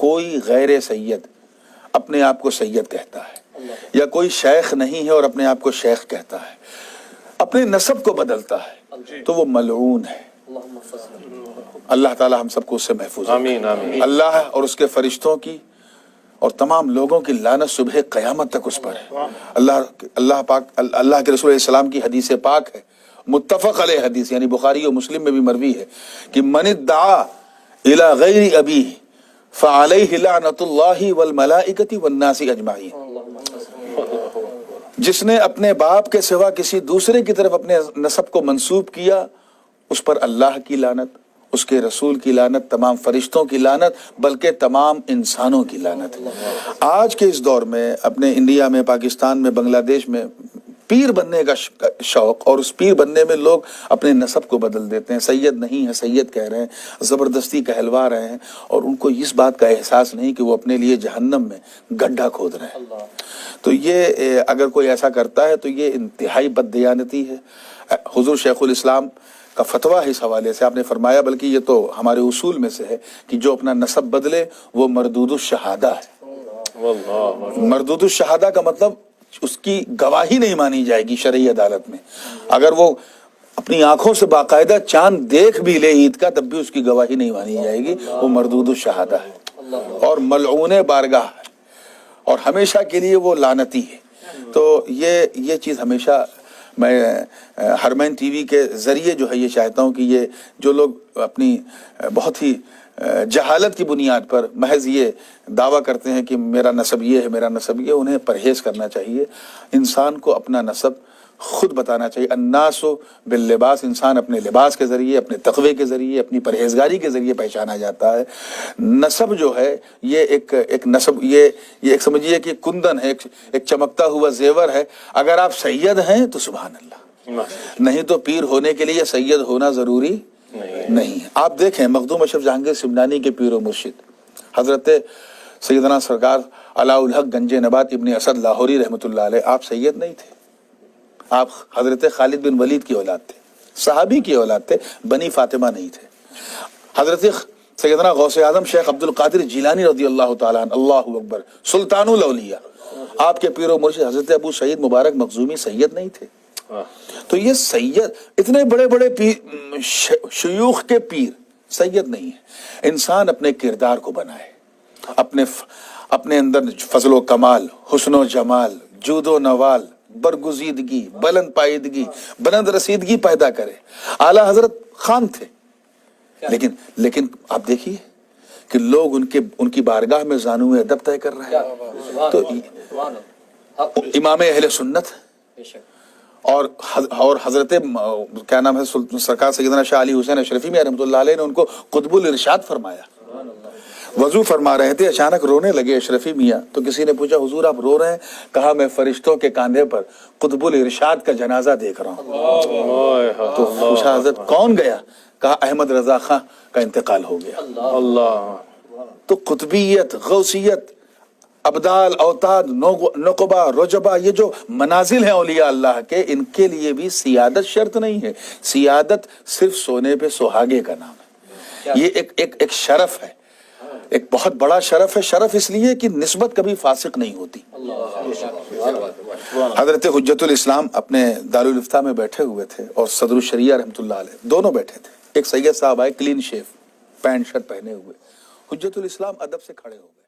کوئی غیر سید اپنے آپ کو سید کہتا ہے یا کوئی شیخ نہیں ہے اور اپنے آپ کو شیخ کہتا ہے، اپنے نسب کو بدلتا ہے تو وہ ملعون ہے۔ اللہ تعالی ہم سب کو اس سے محفوظ رکھے۔ آمین آمین۔ اللہ اور اس کے فرشتوں کی اور تمام لوگوں کی لعنت صبح قیامت تک اس پر ہے۔ اللہ کے رسول علیہ السلام کی حدیث پاک ہے، متفق علیہ حدیث، یعنی بخاری و مسلم میں بھی مروی ہے کہ من ادعا الی غیر ابیہ فعلیہ لعنت اللہ والملائکۃ والناس اجمعین۔ جس نے اپنے باپ کے سوا کسی دوسرے کی طرف اپنے نسب کو منسوب کیا، اس پر اللہ کی لعنت، اس کے رسول کی لعنت، تمام فرشتوں کی لعنت، بلکہ تمام انسانوں کی لعنت۔ آج کے اس دور میں اپنے انڈیا میں، پاکستان میں، بنگلہ دیش میں پیر بننے کا شوق، اور اس پیر بننے میں لوگ اپنے نسب کو بدل دیتے ہیں، سید نہیں ہے سید کہہ رہے ہیں، زبردستی کہلوا رہے ہیں، اور ان کو اس بات کا احساس نہیں کہ وہ اپنے لیے جہنم میں گڈھا کھود رہے ہیں۔ تو یہ اگر کوئی ایسا کرتا ہے تو یہ انتہائی بد دیانتی ہے۔ حضور شیخ الاسلام کا فتویٰ اس حوالے سے آپ نے فرمایا، بلکہ یہ تو ہمارے اصول میں سے ہے کہ جو اپنا نسب بدلے وہ مردود الشہادہ ہے۔ مردود الشہادہ کا مطلب اس کی گواہی نہیں مانی جائے گی شرعی عدالت میں۔ اگر وہ اپنی آنکھوں سے باقاعدہ چاند دیکھ بھی لے عید کا، تب بھی اس کی گواہی نہیں مانی جائے گی، وہ مردود الشہادہ ہے اور ملعون بارگاہ ہے، اور ہمیشہ کے لیے وہ لعنتی ہے۔ تو یہ چیز ہمیشہ میں حرمین ٹی وی کے ذریعے جو ہے یہ چاہتا ہوں کہ یہ جو لوگ اپنی بہت ہی جہالت کی بنیاد پر محض یہ دعویٰ کرتے ہیں کہ میرا نسب یہ ہے، میرا نسب یہ، انہیں پرہیز کرنا چاہیے۔ انسان کو اپنا نسب خود بتانا چاہیے۔ الناس باللباس، انسان اپنے لباس کے ذریعے، اپنے تقوی کے ذریعے، اپنی پرہیزگاری کے ذریعے پہچانا جاتا ہے۔ نسب جو ہے یہ ایک نسب، یہ ایک سمجھیے کہ کندن ہے، ایک چمکتا ہوا زیور ہے۔ اگر آپ سید ہیں تو سبحان اللہ، نہیں تو پیر ہونے کے لیے سید ہونا ضروری نہیں ہے۔ آپ دیکھیں مخدوم اشرف جہانگیر سمنانی کے پیر و مرشد حضرت سیدنا سرکار علاء الحق گنج نبات ابن اسد لاہوری رحمۃ اللہ علیہ، آپ سید نہیں تھے، آپ حضرت خالد بن ولید کی اولاد تھے، صحابی کی اولاد تھے، بنی فاطمہ نہیں تھے۔ حضرت سیدنا غوث اعظم شیخ عبد القادر جیلانی رضی اللہ تعالیٰ عنہ، اللہ اکبر، سلطان الاولیاء، آپ کے پیر و مرشد حضرت ابو سعید مبارک مخزومی سید نہیں تھے۔ تو یہ سید، اتنے بڑے بڑے شیوخ کے پیر سید نہیں ہے۔ انسان اپنے کردار کو بنائے، اپنے اندر فضل و کمال، حسن و جمال، جود و نوال، برگزیدگی، بلند پائیدگی، بلند رسیدگی پیدا کرے۔ اعلیٰ حضرت خان تھے، لیکن آپ دیکھیے کہ لوگ ان کی بارگاہ میں زانو ادب طے کر رہے ہیں۔ تو امام اہل سنت اور حضرت کیا نام ہے سرکار سیدنا شاہ علی حسین اشرفی میاں رحمۃ اللہ علیہ نے ان کو قطب الارشاد فرمایا۔ وضو فرما رہے تھے، اچانک رونے لگے اشرفی میاں، تو کسی نے پوچھا حضور آپ رو رہے ہیں؟ کہا میں فرشتوں کے کاندھے پر قطب الارشاد کا جنازہ دیکھ رہا ہوں۔ تو پوچھا حضرت کون گیا؟ کہا احمد رضا خان کا انتقال ہو گیا۔ اللہ! تو قطبیت، غوثیت، ابدال، اوتاد، نقبہ، رجبہ، یہ جو منازل ہیں اولیاء اللہ کے، ان کے لیے بھی سیادت شرط نہیں ہے۔ سیادت صرف سونے پہ سہاگے کا نام ہے۔ یہ ایک شرف ہے، ایک بہت بڑا شرف ہے۔ شرف اس لیے کہ نسبت کبھی فاسق نہیں ہوتی۔ حضرت حجت الاسلام اپنے دارالافتاء میں بیٹھے ہوئے تھے اور صدر الشریعہ رحمۃ اللہ علیہ دونوں بیٹھے تھے۔ ایک سید صاحب آئے، کلین شیف، پینٹ شرٹ پہنے ہوئے، حجت الاسلام ادب سے کھڑے ہو گئے۔